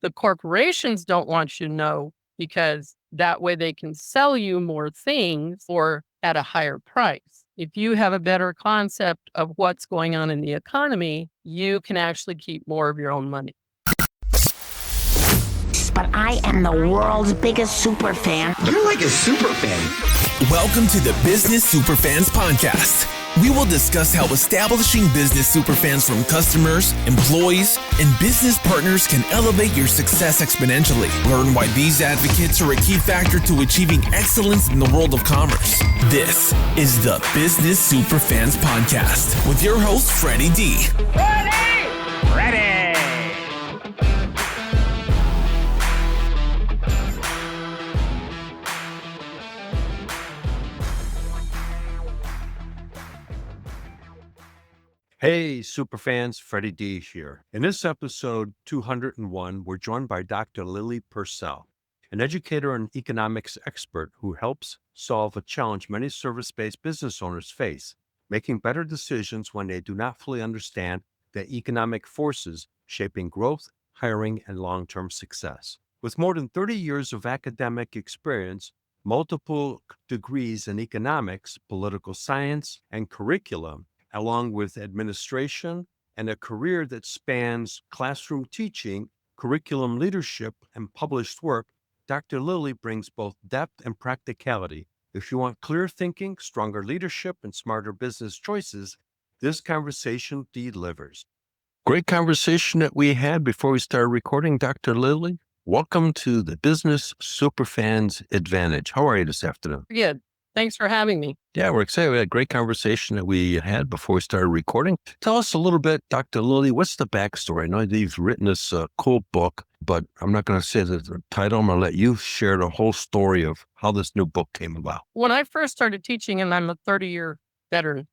The corporations don't want you to know because that way they can sell you more things or at a higher price. If you have a better concept of what's going on in the economy, you can actually keep more of your own money. But I am the world's biggest super fan. You're like a super fan. Welcome to the Business Superfans podcast. We will discuss how establishing business superfans from customers, employees, and business partners can elevate your success exponentially. Learn why these advocates are a key factor to achieving excellence in the world of commerce. This is the Business Superfans podcast with your host, Freddie D. Ready! Hey, Superfans, Freddie D here. In this episode 201, we're joined by Dr. Lily Percell, an educator and economics expert who helps solve a challenge many service-based business owners face, making better decisions when they do not fully understand the economic forces shaping growth, hiring, and long-term success. With more than 30 years of academic experience, multiple degrees in economics, political science, and curriculum, along with administration and a career that spans classroom teaching, curriculum leadership, and published work, Dr. Lily brings both depth and practicality. If you want clear thinking, stronger leadership, and smarter business choices, this conversation delivers. Great conversation that we had before we started recording, Dr. Lily. Welcome to the Business Superfans Advantage. How are you this afternoon? Good. Thanks for having me. Yeah, we're excited. We had a great conversation that we had before we started recording. Tell us a little bit, Dr. Lily, what's the backstory? I know that you've written this cool book, but I'm not going to say the title. I'm going to let you share the whole story of how this new book came about. When I first started teaching, and I'm a 30-year veteran,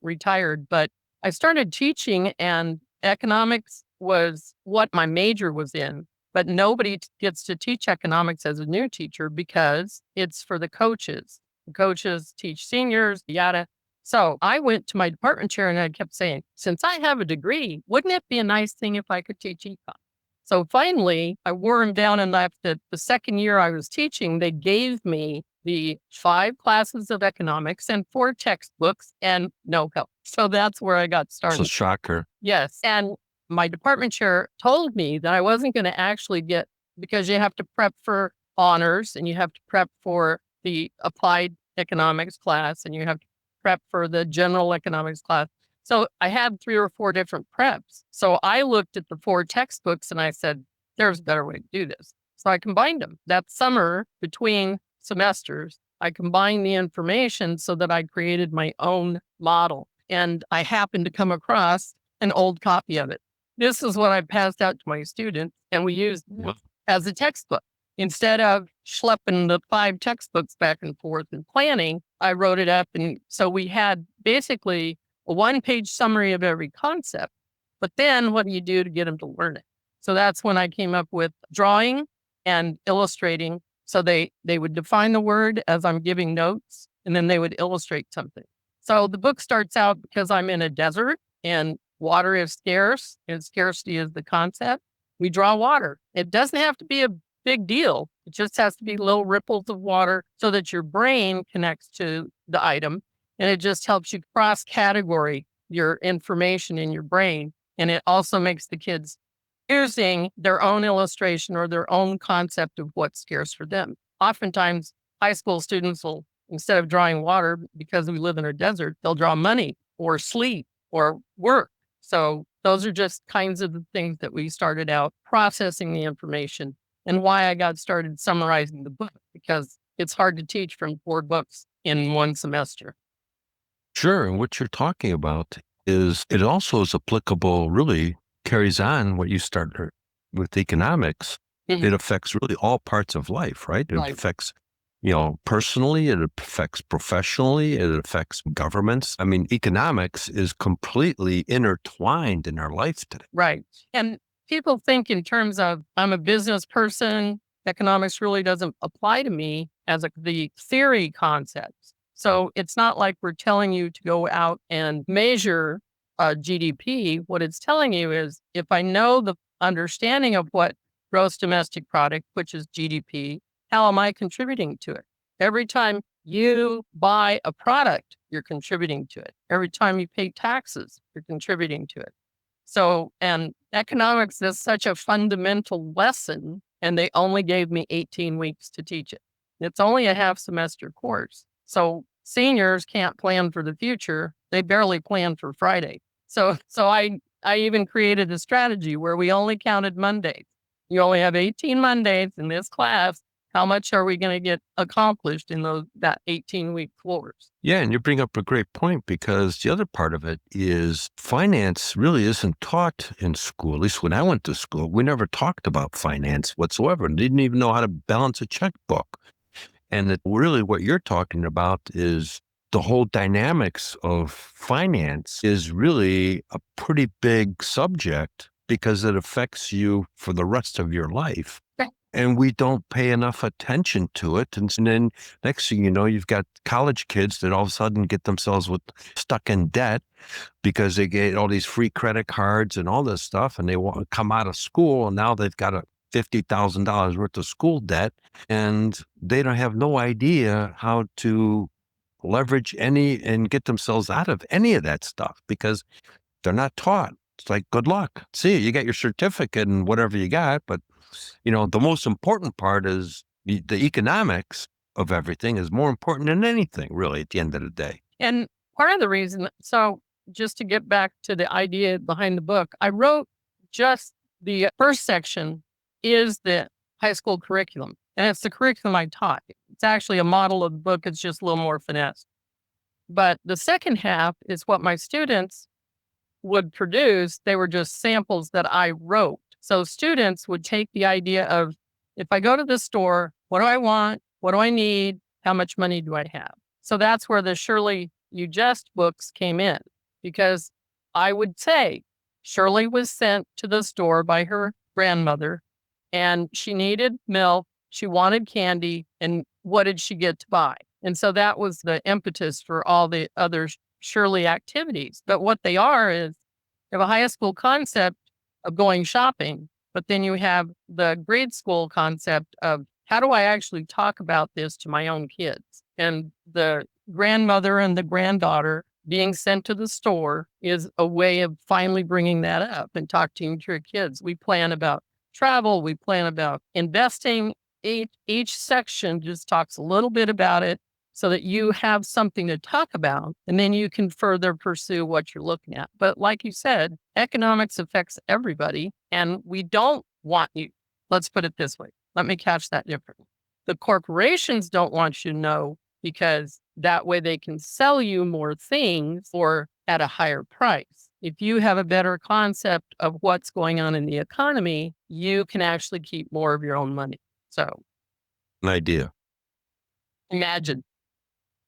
retired, but I started teaching and economics was what my major was in. But nobody gets to teach economics as a new teacher because it's for the coaches. The coaches teach seniors, yada. So I went to my department chair and I kept saying, since I have a degree, wouldn't it be a nice thing if I could teach econ? So finally, I wormed down enough that the second year I was teaching, they gave me the 5 classes of economics and 4 textbooks and no help. So that's where I got started. It's a shocker. Yes. And my department chair told me that I wasn't going to actually get, because you have to prep for honors and you have to prep for the applied economics class and you have to prep for the general economics class. So I had 3 or 4 different preps. So I looked at the 4 textbooks and I said, there's a better way to do this. So I combined them. That summer between semesters, I combined the information so that I created my own model. And I happened to come across an old copy of it. This is what I passed out to my students, and we used it as a textbook. Instead of schlepping the 5 textbooks back and forth and planning, I wrote it up. And so we had basically a 1-page summary of every concept. But then what do you do to get them to learn it? So that's when I came up with drawing and illustrating. So they would define the word as I'm giving notes, and then they would illustrate something. So the book starts out because I'm in a desert and water is scarce, and scarcity is the concept. We draw water. It doesn't have to be a big deal. It just has to be little ripples of water so that your brain connects to the item. And it just helps you cross-category your information in your brain. And it also makes the kids using their own illustration or their own concept of what's scarce for them. Oftentimes, high school students will, instead of drawing water, because we live in a desert, they'll draw money or sleep or work. So those are just kinds of the things that we started out processing the information, and why I got started summarizing the book, because it's hard to teach from 4 books in 1 semester. Sure. And what you're talking about is it also is applicable, really carries on what you started with economics. Mhm. It affects really all parts of life, right? It Right. affects personally, it affects professionally, it affects governments. I mean, economics is completely intertwined in our life today. Right. And people think in terms of, I'm a business person, economics really doesn't apply to me as the theory concepts. So it's not like we're telling you to go out and measure GDP. What it's telling you is, if I know the understanding of what gross domestic product, which is GDP. How am I contributing to it? Every time you buy a product, you're contributing to it. Every time you pay taxes, you're contributing to it. So, and economics is such a fundamental lesson, and they only gave me 18 weeks to teach it. It's only a half semester course. So seniors can't plan for the future. They barely plan for Friday. So I even created a strategy where we only counted Mondays. You only have 18 Mondays in this class. How much are we going to get accomplished in that 18-week course? Yeah, and you bring up a great point, because the other part of it is finance really isn't taught in school. At least when I went to school, we never talked about finance whatsoever. Didn't even know how to balance a checkbook. And that really what you're talking about is the whole dynamics of finance is really a pretty big subject, because it affects you for the rest of your life. And we don't pay enough attention to it. And then next thing you know, you've got college kids that all of a sudden get themselves stuck in debt because they get all these free credit cards and all this stuff. And they want to come out of school, and now they've got $50,000 worth of school debt, and they don't have no idea how to leverage any and get themselves out of any of that stuff, because they're not taught. It's like, good luck. See, you got your certificate and whatever you got, but the most important part is the economics of everything is more important than anything, really, at the end of the day. And part of the reason, so just to get back to the idea behind the book, I wrote just the first section is the high school curriculum. And it's the curriculum I taught. It's actually a model of the book. It's just a little more finesse. But the second half is what my students would produce. They were just samples that I wrote. So students would take the idea of, if I go to the store, what do I want? What do I need? How much money do I have? So that's where the Shirley You Jest books came in, because I would say Shirley was sent to the store by her grandmother, and she needed milk, she wanted candy, and what did she get to buy? And so that was the impetus for all the other Shirley activities. But what they are is, you have a high school concept of going shopping, but then you have the grade school concept of, how do I actually talk about this to my own kids? And the grandmother and the granddaughter being sent to the store is a way of finally bringing that up and talking to your kids. We plan about travel, we plan about investing. Each section just talks a little bit about it, so that you have something to talk about, and then you can further pursue what you're looking at. But like you said, economics affects everybody, and we don't want you. Let's put it this way. Let me catch that differently. The corporations don't want you to know, because that way they can sell you more things or at a higher price. If you have a better concept of what's going on in the economy, you can actually keep more of your own money. So, An idea. imagine.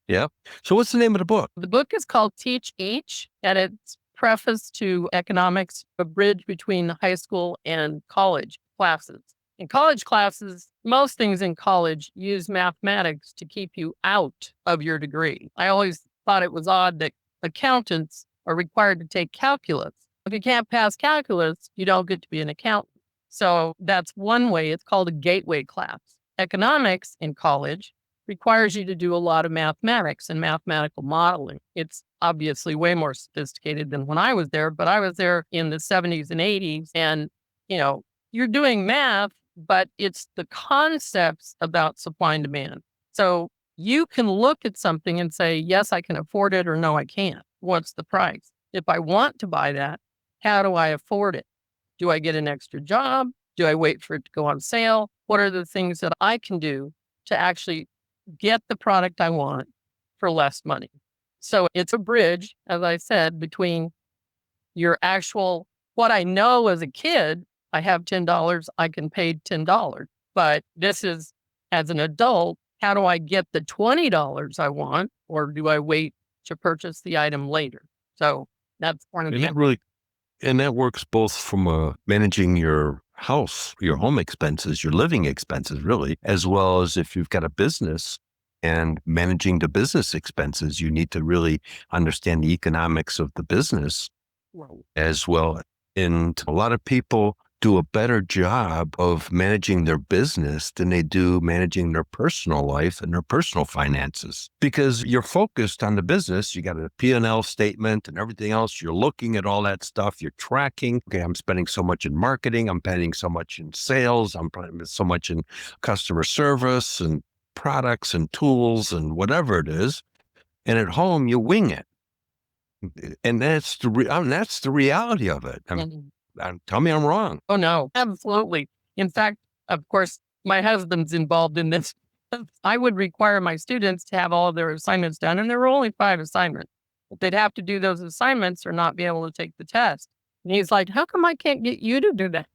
Yeah. So what's the name of the book? The book is called Teach Each, and it's preface to economics, a bridge between high school and college classes. In college classes, most things in college use mathematics to keep you out of your degree. I always thought it was odd that accountants are required to take calculus. If you can't pass calculus, you don't get to be an accountant. So that's one way. It's called a gateway class. Economics in college requires you to do a lot of mathematics and mathematical modeling. It's obviously way more sophisticated than when I was there, but I was there in the 70s and 80s. And, you're doing math, but it's the concepts about supply and demand. So you can look at something and say, yes, I can afford it, or no, I can't. What's the price? If I want to buy that, how do I afford it? Do I get an extra job? Do I wait for it to go on sale? What are the things that I can do to actually get the product I want for less money? So it's a bridge, as I said, between your actual, what I know as a kid, I have $10, I can pay $10. But this is, as an adult, how do I get the $20 I want, or do I wait to purchase the item later? So that's part of the. And that works both from managing your house, your home expenses, your living expenses, really, as well as if you've got a business and managing the business expenses, you need to really understand the economics of the business as well. And a lot of people do a better job of managing their business than they do managing their personal life and their personal finances. Because you're focused on the business, you got a P&L statement and everything else. You're looking at all that stuff. You're tracking, okay, I'm spending so much in marketing. I'm spending so much in sales. I'm spending so much in customer service and products and tools and whatever it is. And at home, you wing it. And that's that's the reality of it. Tell me I'm wrong. Oh, no, absolutely. In fact, of course, my husband's involved in this. I would require my students to have all of their assignments done, and there were only 5 assignments. But they'd have to do those assignments or not be able to take the test. And he's like, how come I can't get you to do that?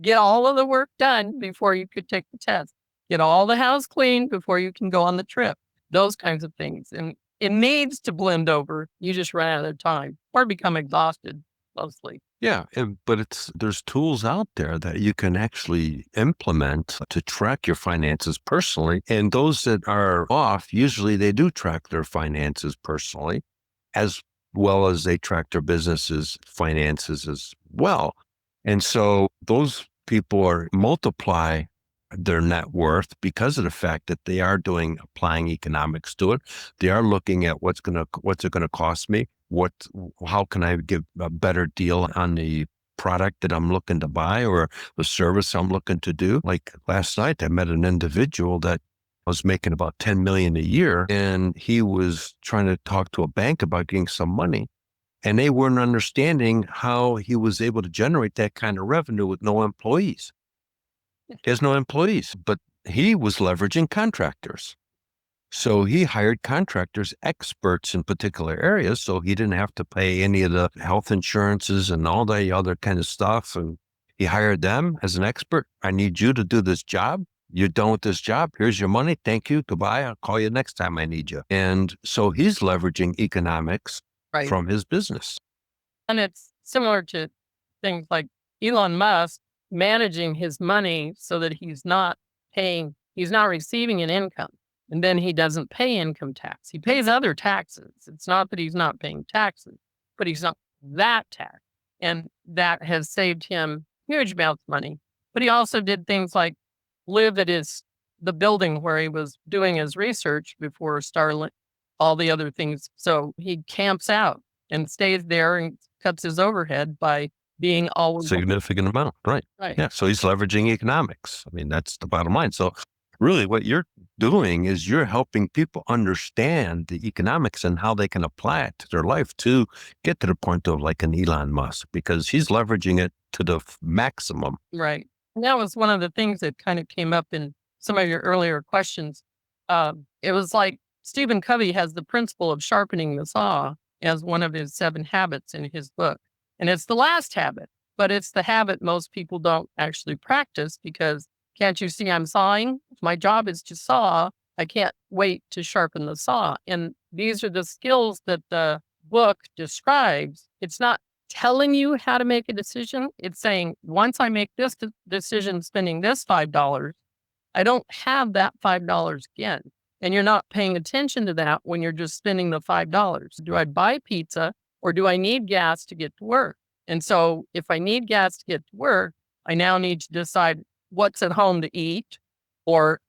Get all of the work done before you could take the test. Get all the house cleaned before you can go on the trip. Those kinds of things. And it needs to blend over. You just run out of time or become exhausted mostly. Yeah, but there's tools out there that you can actually implement to track your finances personally. And those that are off, usually they do track their finances personally, as well as they track their businesses' finances as well. And so those people multiply their net worth because of the fact that they are applying economics to it. They are looking at what's it gonna cost me? How can I give a better deal on the product that I'm looking to buy or the service I'm looking to do? Like last night, I met an individual that was making about 10 million a year, and he was trying to talk to a bank about getting some money. And they weren't understanding how he was able to generate that kind of revenue with no employees. He has no employees, but he was leveraging contractors. So he hired contractors, experts in particular areas, so he didn't have to pay any of the health insurances and all the other kind of stuff. And he hired them as an expert. I need you to do this job. You're done with this job. Here's your money. Thank you. Goodbye. I'll call you next time I need you. And so he's leveraging economics Right. from his business. And it's similar to things like Elon Musk managing his money so that he's not receiving an income. And then he doesn't pay income tax. He pays other taxes. It's not that he's not paying taxes, but he's not that tax. And that has saved him huge amounts of money. But he also did things like live at the building where he was doing his research before Starlink, all the other things. So he camps out and stays there and cuts his overhead by being always significant amount. Right. Yeah. So he's leveraging economics. I mean, that's the bottom line. So really what you're doing is you're helping people understand the economics and how they can apply it to their life to get to the point of like an Elon Musk, because he's leveraging it to the maximum. Right. And that was one of the things that kind of came up in some of your earlier questions. It was like Stephen Covey has the principle of sharpening the saw as one of his 7 habits in his book. And it's the last habit, but it's the habit most people don't actually practice because can't you see I'm sawing? My job is to saw. I can't wait to sharpen the saw. And these are the skills that the book describes. It's not telling you how to make a decision. It's saying, once I make this decision, spending this $5, I don't have that $5 again. And you're not paying attention to that when you're just spending the $5. Do I buy pizza or do I need gas to get to work? And so if I need gas to get to work, I now need to decide what's at home to eat, or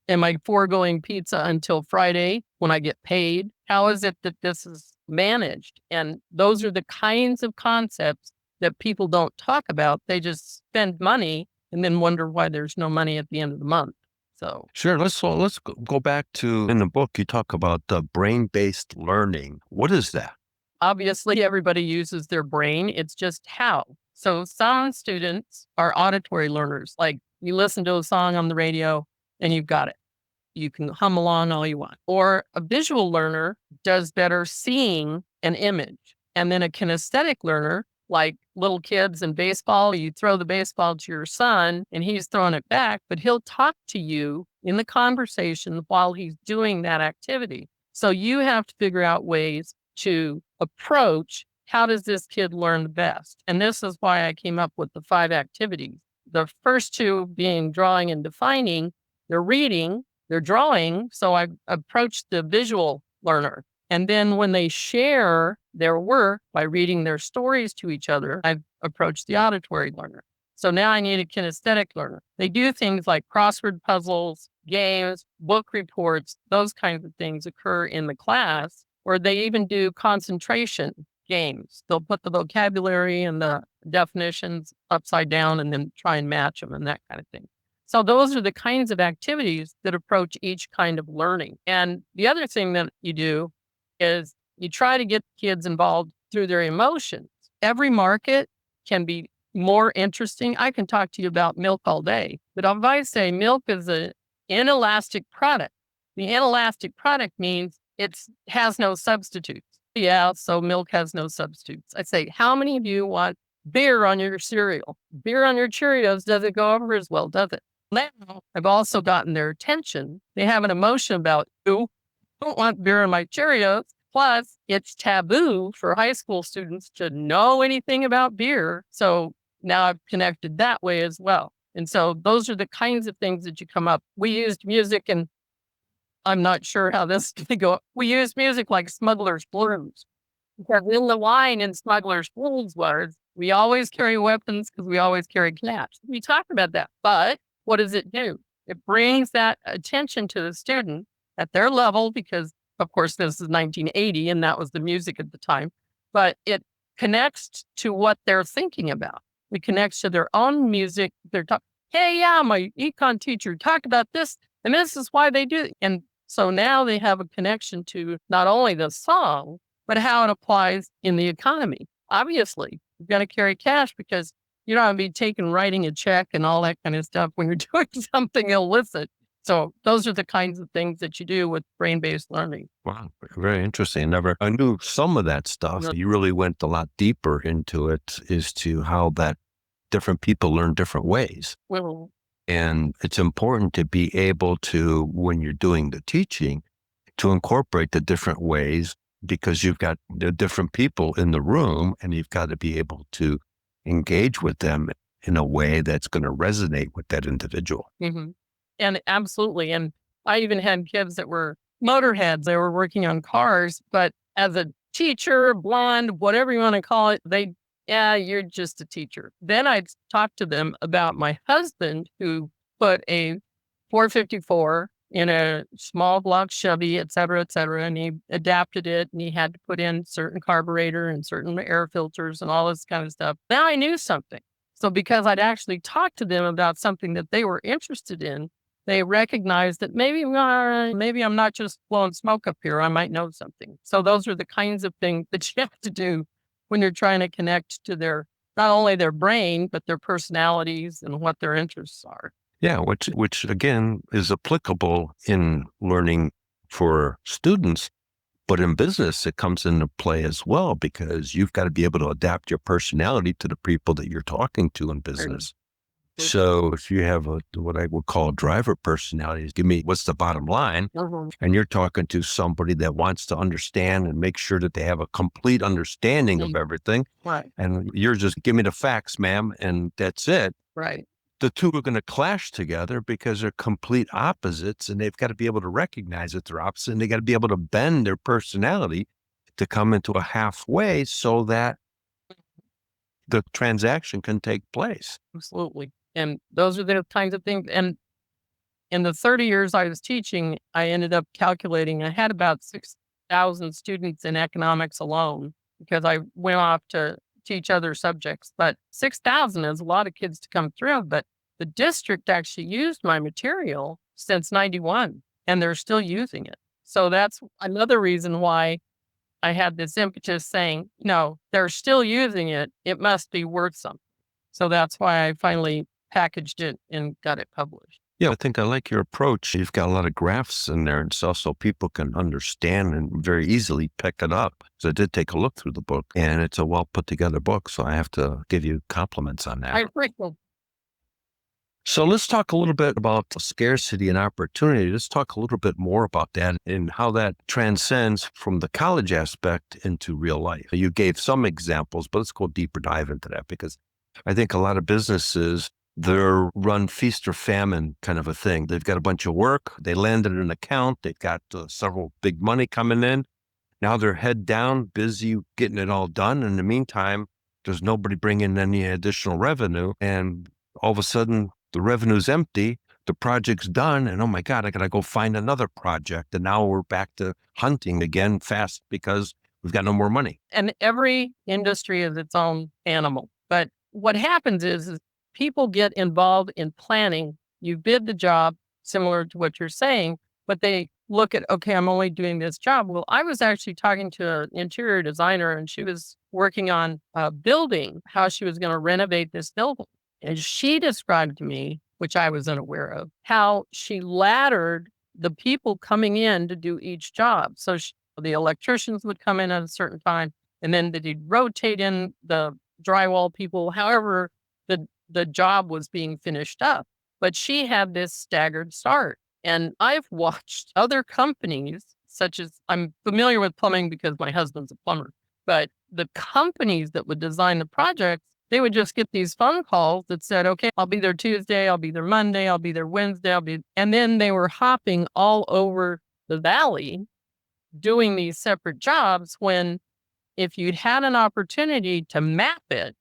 am I foregoing pizza until Friday when I get paid? How is it that this is managed? And those are the kinds of concepts that people don't talk about. They just spend money and then wonder why there's no money at the end of the month. So sure, let's go back to, in the book, you talk about the brain-based learning. What is that? Obviously, everybody uses their brain. It's just how. So some students are auditory learners. Like you listen to a song on the radio and you've got it. You can hum along all you want. Or a visual learner does better seeing an image. And then a kinesthetic learner, like little kids in baseball, you throw the baseball to your son and he's throwing it back, but he'll talk to you in the conversation while he's doing that activity. So you have to figure out ways to approach how does this kid learn the best? And this is why I came up with the 5 activities. The first 2 being drawing and defining. They're reading, they're drawing. So I approached the visual learner. And then when they share their work by reading their stories to each other, I've approached the auditory learner. So now I need a kinesthetic learner. They do things like crossword puzzles, games, book reports, those kinds of things occur in the class, or they even do concentration games. They'll put the vocabulary and the definitions upside down and then try and match them and that kind of thing. So those are the kinds of activities that approach each kind of learning. And the other thing that you do is you try to get kids involved through their emotions. Every market can be more interesting. I can talk to you about milk all day, but if I say milk is an inelastic product, the inelastic product means it has no substitutes. Yeah, so milk has no substitutes. I say, how many of you want beer on your cereal? Beer on your Cheerios doesn't go over as well, does it? Now, I've also gotten their attention. They have an emotion about, I don't want beer on my Cheerios. Plus, it's taboo for high school students to know anything about beer. So now I've connected that way as well. And so those are the kinds of things that you come up. We used music, and I'm not sure how this is going to go. We used music like Smuggler's Blues. Because in the line in Smuggler's Blues was, we always carry weapons because we always carry cash. We talked about that. But what does it do? It brings that attention to the student at their level because, of course, this is 1980 and that was the music at the time. But it connects to what they're thinking about. It connects to their own music. They're talking, hey, yeah, my econ teacher talked about this, and this is why they do it. And so now they have a connection to not only the song, but how it applies in the economy. Obviously, you've got to carry cash because you don't want to be taken writing a check and all that kind of stuff when you're doing something illicit. So those are the kinds of things that you do with brain-based learning. Wow, very interesting. I knew some of that stuff. You really went a lot deeper into it as to how that different people learn different ways. Well, And it's important to be able to, when you're doing the teaching, to incorporate the different ways because you've got the different people in the room and you've got to be able to engage with them in a way that's going to resonate with that individual. mm-hmm. And absolutely. And I even had kids that were motorheads. They were working on cars, but as a teacher, blonde, whatever you want to call it, you're just a teacher. Then I'd talk to them about my husband who put a 454 in a small block Chevy, et cetera, and he adapted it and he had to put in certain carburetor and certain air filters and all this kind of stuff. Now I knew something. So because I'd actually talked to them about something that they were interested in, they recognized that maybe I'm not just blowing smoke up here. I might know something. So those are the kinds of things that you have to do when you're trying to connect to not only their brain, but their personalities and what their interests are. Yeah, which again is applicable in learning for students, but in business it comes into play as well because you've got to be able to adapt your personality to the people that you're talking to in business. So if you have what I would call a driver personality, give me what's the bottom line, and you're talking to somebody that wants to understand and make sure that they have a complete understanding of everything, Right. and you're just give me the facts, ma'am, and that's it. Right. The two are going to clash together because they're complete opposites, and they've got to be able to recognize that they're opposite, and they got to be able to bend their personality to come into a halfway so that the transaction can take place. Absolutely. And those are the kinds of things. And in the 30 years I was teaching, I ended up calculating I had about 6,000 students in economics alone because I went off to teach other subjects. But 6,000 is a lot of kids to come through. But the district actually used my material since 91, and they're still using it. So that's another reason why I had this impetus saying, no, they're still using it. It must be worth something. So that's why I finally packaged it and got it published. Yeah, I think I like your approach. You've got a lot of graphs in there and stuff so people can understand and very easily pick it up. So I did take a look through the book and it's a well put together book. So I have to give you compliments on that. I appreciate. So let's talk a little bit about scarcity and opportunity. Let's talk a little bit more about that and how that transcends from the college aspect into real life. You gave some examples, but let's go deeper dive into that because I think a lot of businesses, they're run feast or famine kind of a thing. They've got a bunch of work. They landed an account. They've got several big money coming in. Now they're head down, busy getting it all done. In the meantime, There's nobody bringing any additional revenue. And all of a sudden, the revenue's empty. The project's done. And oh my God, I got to go find another project. And now we're back to hunting again fast because we've got no more money. And every industry is its own animal. But what happens is people get involved in planning. You bid the job, similar to what you're saying, but they look at, okay, I'm only doing this job. Well, I was actually talking to an interior designer, and she was working on a building, how she was going to renovate this building. And she described to me, which I was unaware of, how she laddered the people coming in to do each job. So the electricians would come in at a certain time, and then they'd rotate in the drywall people, however the job was being finished up. But she had this staggered start. And I've watched other companies, such as, I'm familiar with plumbing because my husband's a plumber, but the companies that would design the projects, they would just get these phone calls that said, okay, I'll be there Tuesday, I'll be there Monday, I'll be there Wednesday, and then they were hopping all over the valley doing these separate jobs, when if you'd had an opportunity to map it,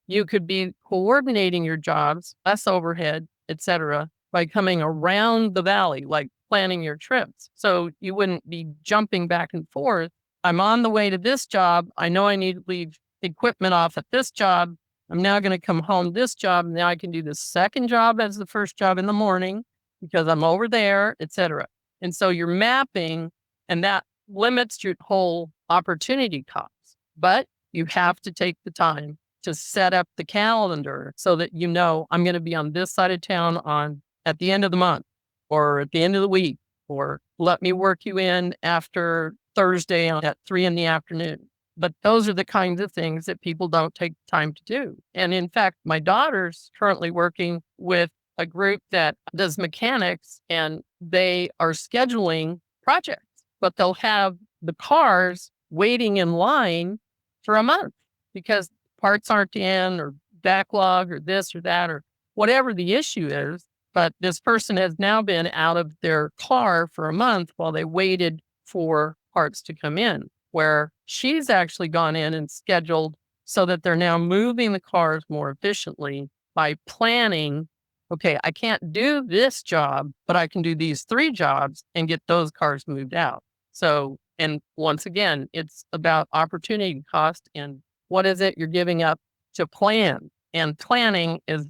you could be coordinating your jobs, less overhead, etc., by coming around the valley, like planning your trips. So you wouldn't be jumping back and forth. I'm on the way to this job. I know I need to leave equipment off at this job. I'm now going to come home this job. Now I can do the second job as the first job in the morning because I'm over there, etc. And so you're mapping, and that limits your whole opportunity costs. But you have to take the time to set up the calendar so that you know I'm going to be on this side of town at the end of the month or at the end of the week, or let me work you in after Thursday at 3 p.m. But those are the kinds of things that people don't take time to do. And in fact, my daughter's currently working with a group that does mechanics, and they are scheduling projects, but they'll have the cars waiting in line for a month because parts aren't in, or backlog, or this or that, or whatever the issue is. But this person has now been out of their car for a month while they waited for parts to come in, where she's actually gone in and scheduled so that they're now moving the cars more efficiently by planning, okay, I can't do this job, but I can do these 3 jobs and get those cars moved out. So, and once again, it's about opportunity cost and what is it you're giving up to plan? And planning is.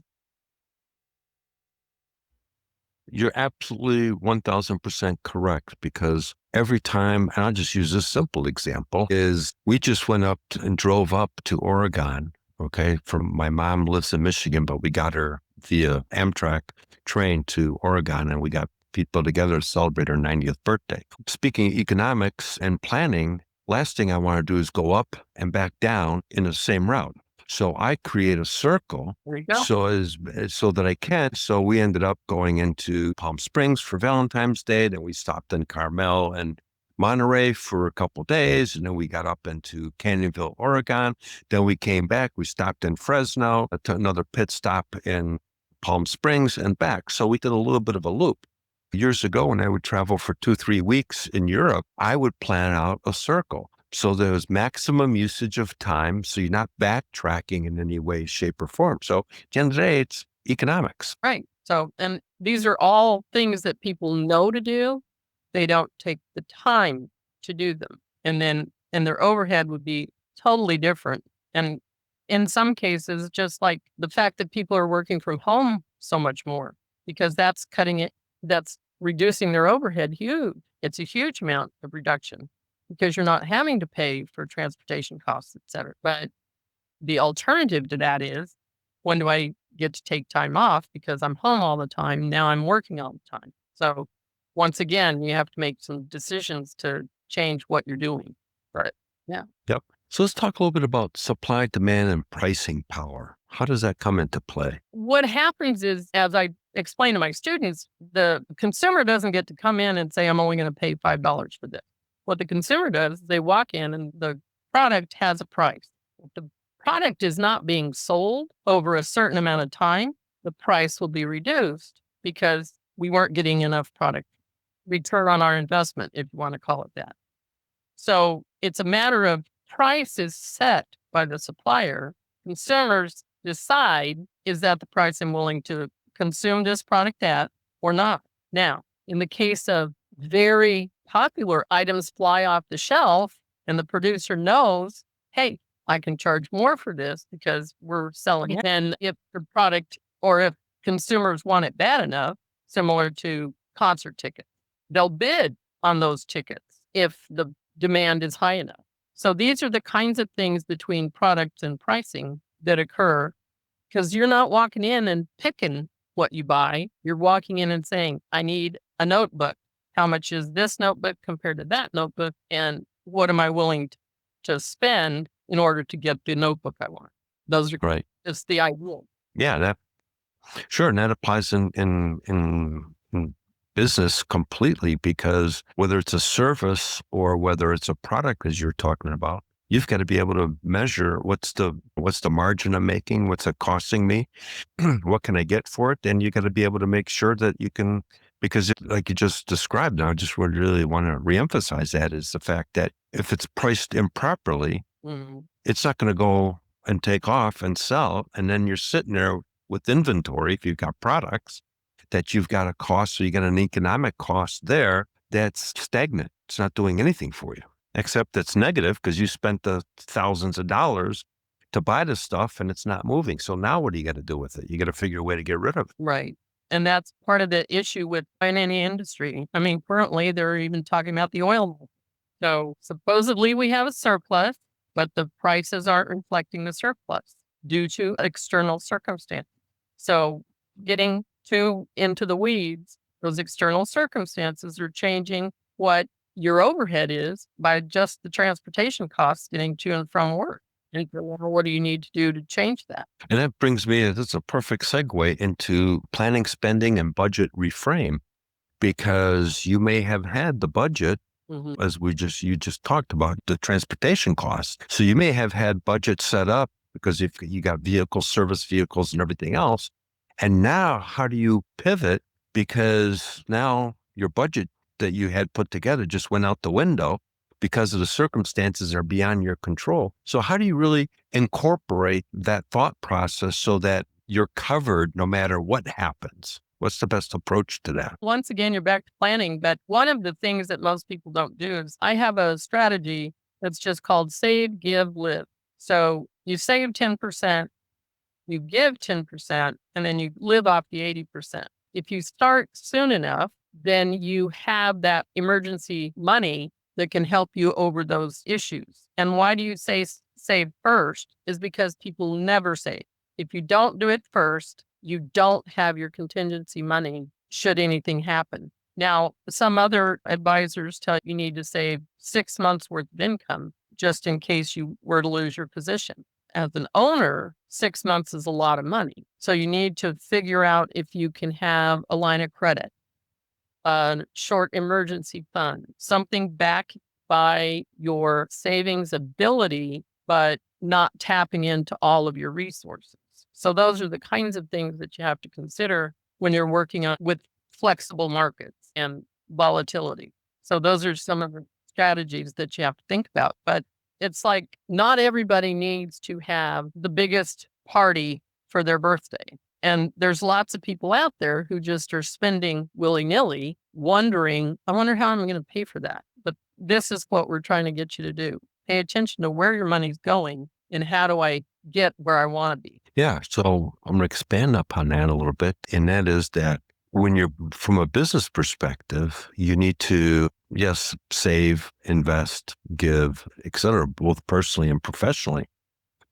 You're absolutely 1000% correct, because every time, and I'll just use this simple example, is we just went up and drove up to Oregon. Okay. From my mom lives in Michigan, but we got her via Amtrak train to Oregon, and we got people together to celebrate her 90th birthday. Speaking of economics and planning, last thing I want to do is go up and back down in the same route. So I create a circle There you go. so that I can. So we ended up going into Palm Springs for Valentine's Day. Then we stopped in Carmel and Monterey for a couple of days. And then we got up into Canyonville, Oregon. Then we came back. We stopped in Fresno, took another pit stop in Palm Springs and back. So we did a little bit of a loop. Years ago, when I would travel for 2-3 weeks in Europe, I would plan out a circle. So there was maximum usage of time. So you're not backtracking in any way, shape, or form. So at the end of the day, it's economics. Right. So, and these are all things that people know to do. They don't take the time to do them. And their overhead would be totally different. And in some cases, just like the fact that people are working from home so much more, because that's reducing their overhead huge. It's a huge amount of reduction, because you're not having to pay for transportation costs, et cetera. But the alternative to that is, when do I get to take time off? Because I'm home all the time. Now I'm working all the time. So once again, you have to make some decisions to change what you're doing. Right. Yeah. Yep. So let's talk a little bit about supply, demand, and pricing power. How does that come into play? What happens is, as I explain to my students, the consumer doesn't get to come in and say, I'm only going to pay $5 for this. What the consumer does is they walk in and the product has a price. If the product is not being sold over a certain amount of time, the price will be reduced because we weren't getting enough product return on our investment, if you want to call it that. So it's a matter of price is set by the supplier, consumers decide, is that the price I'm willing to consume this product at or not? Now, in the case of very popular items fly off the shelf and the producer knows, hey, I can charge more for this because we're selling it. Then if the product or if consumers want it bad enough, similar to concert tickets, they'll bid on those tickets if the demand is high enough. So these are the kinds of things between products and pricing that occur because you're not walking in and picking what you buy. You're walking in and saying, I need a notebook. How much is this notebook compared to that notebook? And what am I willing to spend in order to get the notebook I want? Those are Right. It's the ideal. Yeah, that sure. And that applies in business completely, because whether it's a service or whether it's a product, as you're talking about, you've got to be able to measure what's the margin I'm making, what's it costing me, what can I get for it, and you got to be able to make sure that you can. Because like you just described, now I just would really want to reemphasize that, is the fact that if it's priced improperly, it's not going to go and take off and sell. And then you're sitting there with inventory, if you've got products that you've got a cost, so you got an economic cost there that's stagnant. It's not doing anything for you, except it's negative because you spent the thousands of dollars to buy the stuff and it's not moving. So now what do you got to do with it? You got to figure a way to get rid of it. Right. And that's part of the issue in any industry. I mean, currently they're even talking about the oil market. So supposedly we have a surplus, but the prices aren't reflecting the surplus due to external circumstances. So getting too into the weeds, those external circumstances are changing what your overhead is by just the transportation costs getting to and from work. And what do you need to do to change that? And that brings me, that's a perfect segue into planning, spending, and budget reframe, because you may have had the budget, as you just talked about, the transportation costs. So you may have had budget set up because if you got vehicles, service vehicles, and everything else. And now how do you pivot? Because now your budget that you had put together just went out the window because of the circumstances are beyond your control. So how do you really incorporate that thought process so that you're covered no matter what happens? What's the best approach to that? Once again, you're back to planning. But one of the things that most people don't do is I have a strategy that's just called save, give, live. So you save 10%, you give 10%, and then you live off the 80%. If you start soon enough, then you have that emergency money that can help you over those issues. And why do you say save first is because people never save. If you don't do it first, you don't have your contingency money should anything happen. Now, some other advisors tell you need to save 6 months worth of income just in case you were to lose your position. As an owner, 6 months is a lot of money. So you need to figure out if you can have a line of credit, a short emergency fund, something backed by your savings ability, but not tapping into all of your resources. So those are the kinds of things that you have to consider when you're working on with flexible markets and volatility. So those are some of the strategies that you have to think about. But it's like not everybody needs to have the biggest party for their birthday. And there's lots of people out there who just are spending willy-nilly, wondering, I wonder how I'm going to pay for that. But this is what we're trying to get you to do. Pay attention to where your money's going and how do I get where I want to be. Yeah. So I'm going to expand upon that a little bit. And that is that when you're from a business perspective, you need to, yes, save, invest, give, et cetera, both personally and professionally.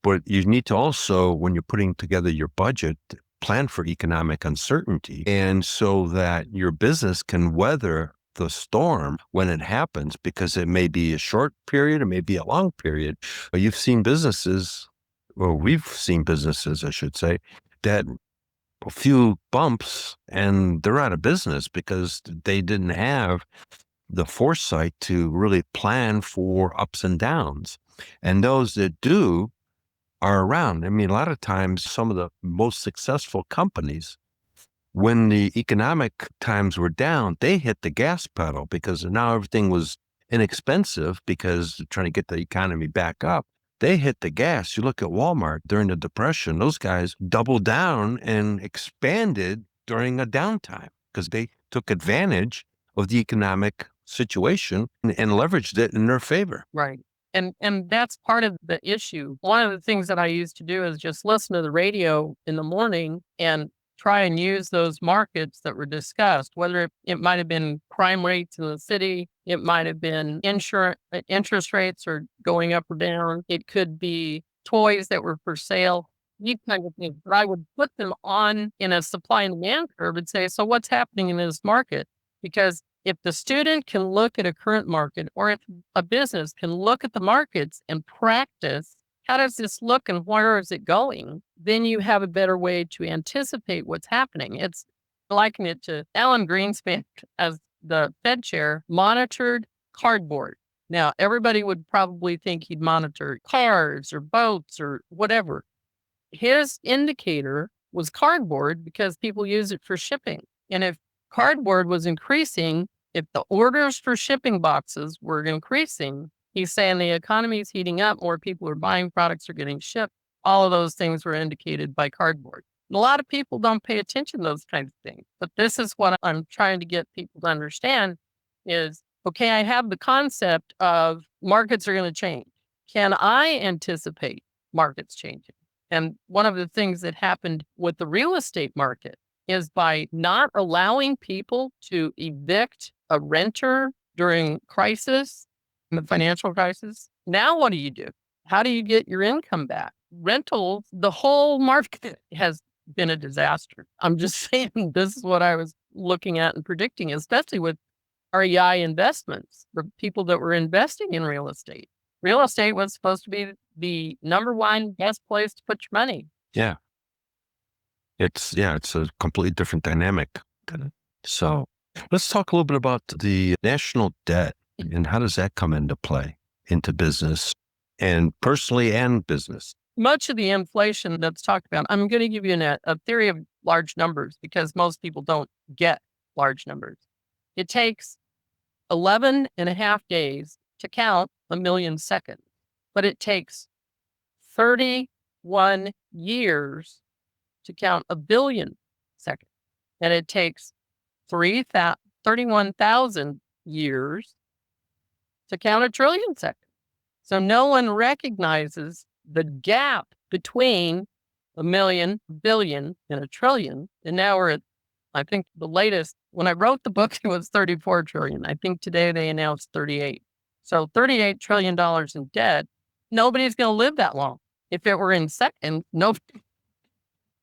But you need to also, when you're putting together your budget, plan for economic uncertainty. And so that your business can weather the storm when it happens, because it may be a short period, it may be a long period. But you've seen businesses, or we've seen businesses, I should say, that a few bumps and they're out of business because they didn't have the foresight to really plan for ups and downs. And those that do are around. I mean, a lot of times, some of the most successful companies, when the economic times were down, they hit the gas pedal because now everything was inexpensive because they're trying to get the economy back up. they hit the gas. You look at Walmart during the Depression, those guys doubled down and expanded during a downtime because they took advantage of the economic situation and leveraged it in their favor. Right. And that's part of the issue. One of the things that I used to do is just listen to the radio in the morning and try and use those markets that were discussed, whether it might have been crime rates in the city, it might have been interest rates are going up or down, it could be toys that were for sale, these kind of things. But I would put them on in a supply and demand curve and say, so what's happening in this market? Because if the student can look at a current market, or if a business can look at the markets and practice, how does this look and where is it going? Then you have a better way to anticipate what's happening. It's liking it to Alan Greenspan as the Fed chair monitored cardboard. Now, everybody would probably think he'd monitor cars or boats or whatever. His indicator was cardboard because people use it for shipping. And if cardboard was increasing, if the orders for shipping boxes were increasing, he's saying the economy is heating up, more people are buying products, are getting shipped. All of those things were indicated by cardboard. And a lot of people don't pay attention to those kinds of things. But this is what I'm trying to get people to understand is, okay, I have the concept of markets are going to change. Can I anticipate markets changing? And one of the things that happened with the real estate market is by not allowing people to evict a renter during crisis, the financial crisis. Now, what do? How do you get your income back? Rentals, the whole market has been a disaster. I'm just saying this is what I was looking at and predicting, especially with REI investments, for people that were investing in real estate. Real estate was supposed to be the number one best place to put your money. Yeah. It's a completely different dynamic. So let's talk a little bit about the national debt and how does that come into play into business and personally and business? Much of the inflation that's talked about, I'm going to give you a theory of large numbers because most people don't get large numbers. It takes 11 and a half days to count a million seconds, but it takes 31 years to count a billion seconds. And it takes 31,000 years to count a trillion seconds. So no one recognizes the gap between a million, billion, and a trillion. And now we're at, I think the latest, when I wrote the book, it was 34 trillion. I think today they announced 38. So $38 trillion in debt, nobody's going to live that long. If it were in seconds, nobody.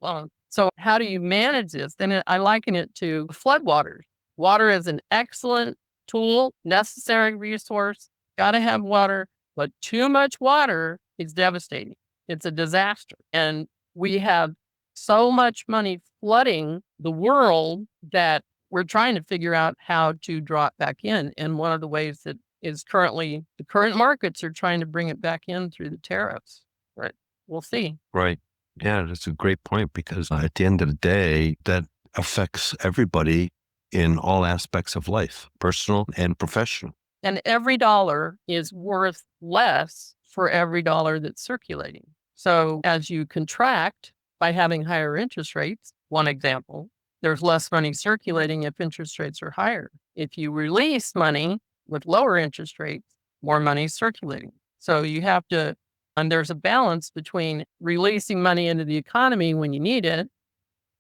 Well, so how do you manage this? Then I liken it to floodwaters. Water is an excellent tool, necessary resource. Got to have water, but too much water is devastating. It's a disaster. And we have so much money flooding the world that we're trying to figure out how to draw it back in. And one of the ways that is currently the current markets are trying to bring it back in through the tariffs. Right. We'll see. Right. Yeah, that's a great point because at the end of the day, that affects everybody in all aspects of life, personal and professional. And every dollar is worth less for every dollar that's circulating. So as you contract by having higher interest rates, one example, there's less money circulating if interest rates are higher. If you release money with lower interest rates, more money is circulating. So you have to, and there's a balance between releasing money into the economy when you need it,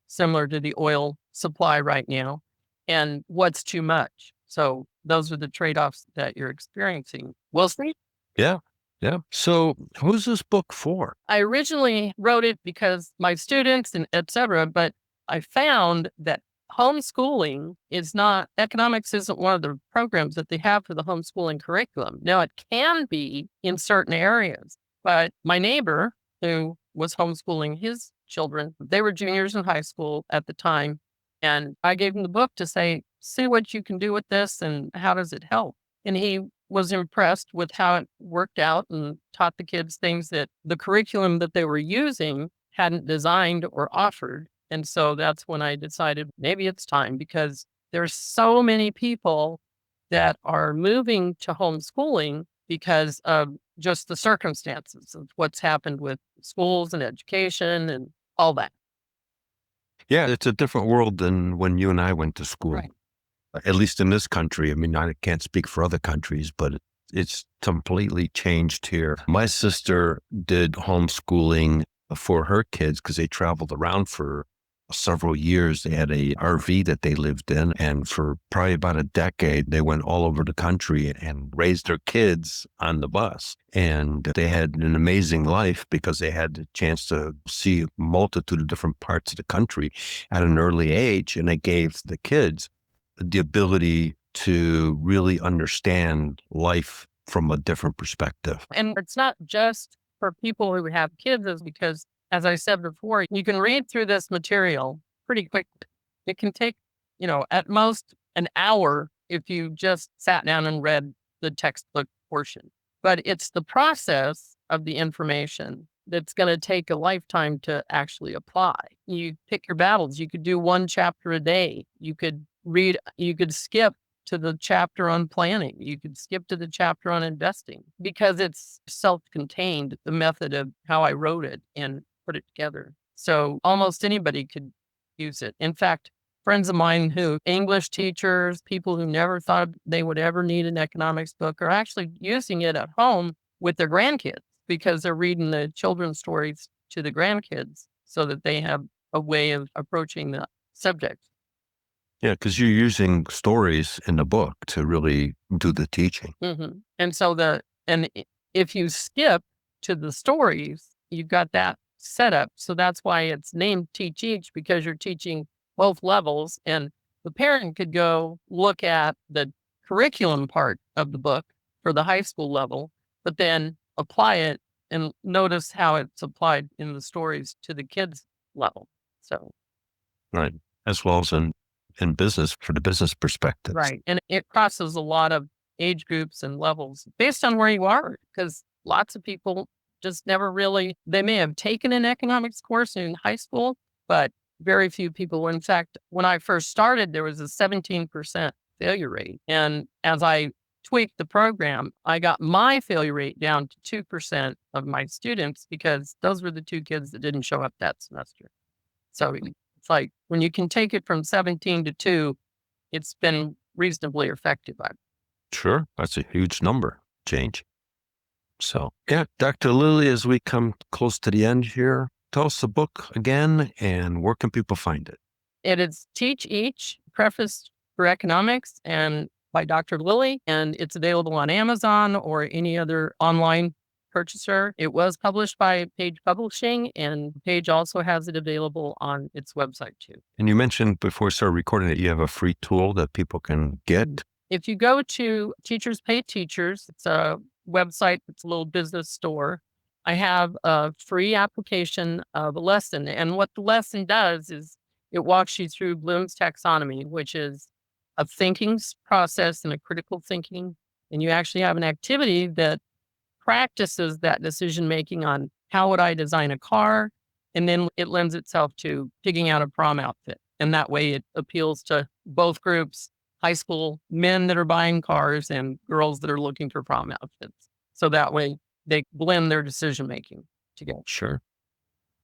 similar to the oil supply right now, and what's too much. So those are the trade-offs that you're experiencing. We'll see. Yeah. Yeah. So who's this book for? I originally wrote it because my students and et cetera, but I found that homeschooling is not, economics isn't one of the programs that they have for the homeschooling curriculum. Now, it can be in certain areas, but my neighbor who was homeschooling his children, they were juniors in high school at the time. And I gave him the book to say, see what you can do with this and how does it help? And he was impressed with how it worked out and taught the kids things that the curriculum that they were using hadn't designed or offered. And so that's when I decided maybe it's time because there's so many people that are moving to homeschooling because of just the circumstances of what's happened with schools and education and all that. Yeah, it's a different world than when you and I went to school. Right. At least in this country. I mean, I can't speak for other countries, but it's completely changed here. My sister did homeschooling for her kids because they traveled around for several years. They had a RV that they lived in, and for probably about a decade, they went all over the country and raised their kids on the bus. And they had an amazing life because they had the chance to see a multitude of different parts of the country at an early age, and they gave the kids the ability to really understand life from a different perspective. And it's not just for people who have kids, is because, as I said before, you can read through this material pretty quickly. It can take, at most an hour if you just sat down and read the textbook portion. But it's the process of the information that's going to take a lifetime to actually apply. You pick your battles. You could do one chapter a day. You could skip to the chapter on planning. You could skip to the chapter on investing because it's self-contained, the method of how I wrote it and put it together. So almost anybody could use it. In fact, friends of mine English teachers, people who never thought they would ever need an economics book, are actually using it at home with their grandkids because they're reading the children's stories to the grandkids so that they have a way of approaching the subject. Yeah, because you're using stories in the book to really do the teaching. Mm-hmm. And so if you skip to the stories, you've got that set up. So that's why it's named Teach Each, because you're teaching both levels. And the parent could go look at the curriculum part of the book for the high school level, but then apply it and notice how it's applied in the stories to the kids level. So, right. As well as in business for the business perspective. Right. And it crosses a lot of age groups and levels based on where you are, because lots of people just never really, they may have taken an economics course in high school, but very few people. In fact, when I first started, there was a 17% failure rate. And as I tweaked the program, I got my failure rate down to 2% of my students because those were the 2 kids that didn't show up that semester. So it's like when you can take it from 17 to 2, it's been reasonably effective. Sure. That's a huge number change. So, yeah, Dr. Lilly, as we come close to the end here, tell us the book again and where can people find it? It is Teach Each, Preface for Economics, and by Dr. Lilly, and it's available on Amazon or any other online purchaser. It was published by Page Publishing, and Page also has it available on its website too. And you mentioned before we started recording that you have a free tool that people can get. If you go to Teachers Pay Teachers, it's a website, it's a little business store. I have a free application of a lesson. And what the lesson does is it walks you through Bloom's taxonomy, which is a thinking process and a critical thinking. And you actually have an activity that practices that decision making on how would I design a car? And then it lends itself to picking out a prom outfit. And that way it appeals to both groups, high school men that are buying cars and girls that are looking for prom outfits. So that way they blend their decision making together. Sure.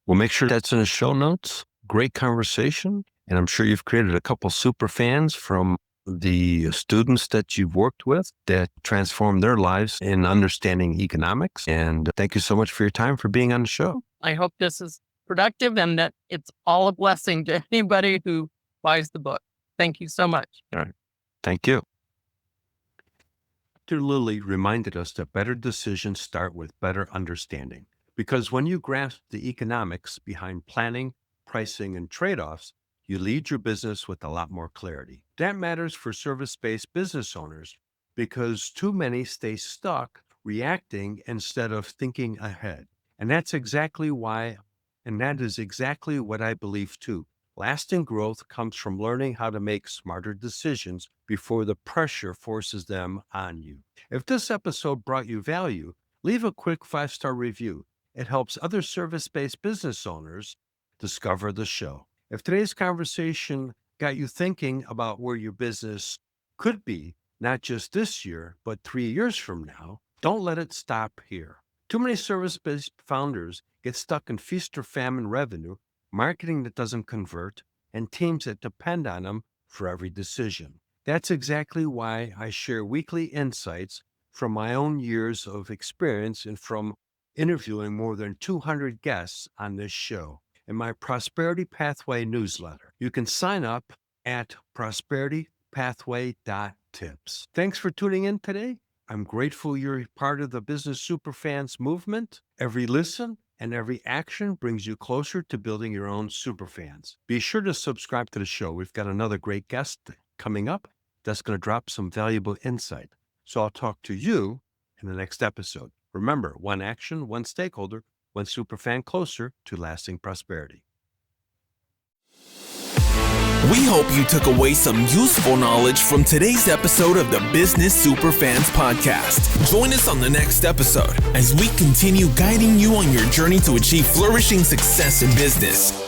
We'll make sure that's in the show notes. Great conversation. And I'm sure you've created a couple super fans from the students that you've worked with that transformed their lives in understanding economics. And thank you so much for your time, for being on the show. I hope this is productive and that it's all a blessing to anybody who buys the book. Thank you so much. All right. Thank you. Dr. Lilly reminded us that better decisions start with better understanding. Because when you grasp the economics behind planning, pricing, and trade-offs, you lead your business with a lot more clarity. That matters for service-based business owners because too many stay stuck reacting instead of thinking ahead. And that is exactly what I believe too. Lasting growth comes from learning how to make smarter decisions before the pressure forces them on you. If this episode brought you value, leave a quick 5-star review. It helps other service-based business owners discover the show. If today's conversation got you thinking about where your business could be, not just this year, but 3 years from now, Don't let it stop here. Too many service-based founders get stuck in feast or famine revenue, marketing that doesn't convert, and teams that depend on them for every decision. That's exactly why I share weekly insights from my own years of experience and from interviewing more than 200 guests on this show in my Prosperity Pathway newsletter. You can sign up at prosperitypathway.tips. Thanks for tuning in today. I'm grateful you're part of the Business Superfans movement. Every listen and every action brings you closer to building your own superfans. Be sure to subscribe to the show. We've got another great guest coming up that's going to drop some valuable insight. So I'll talk to you in the next episode. Remember, one action, one stakeholder, one superfan closer to lasting prosperity. We hope you took away some useful knowledge from today's episode of the Business Superfans podcast. Join us on the next episode as we continue guiding you on your journey to achieve flourishing success in business.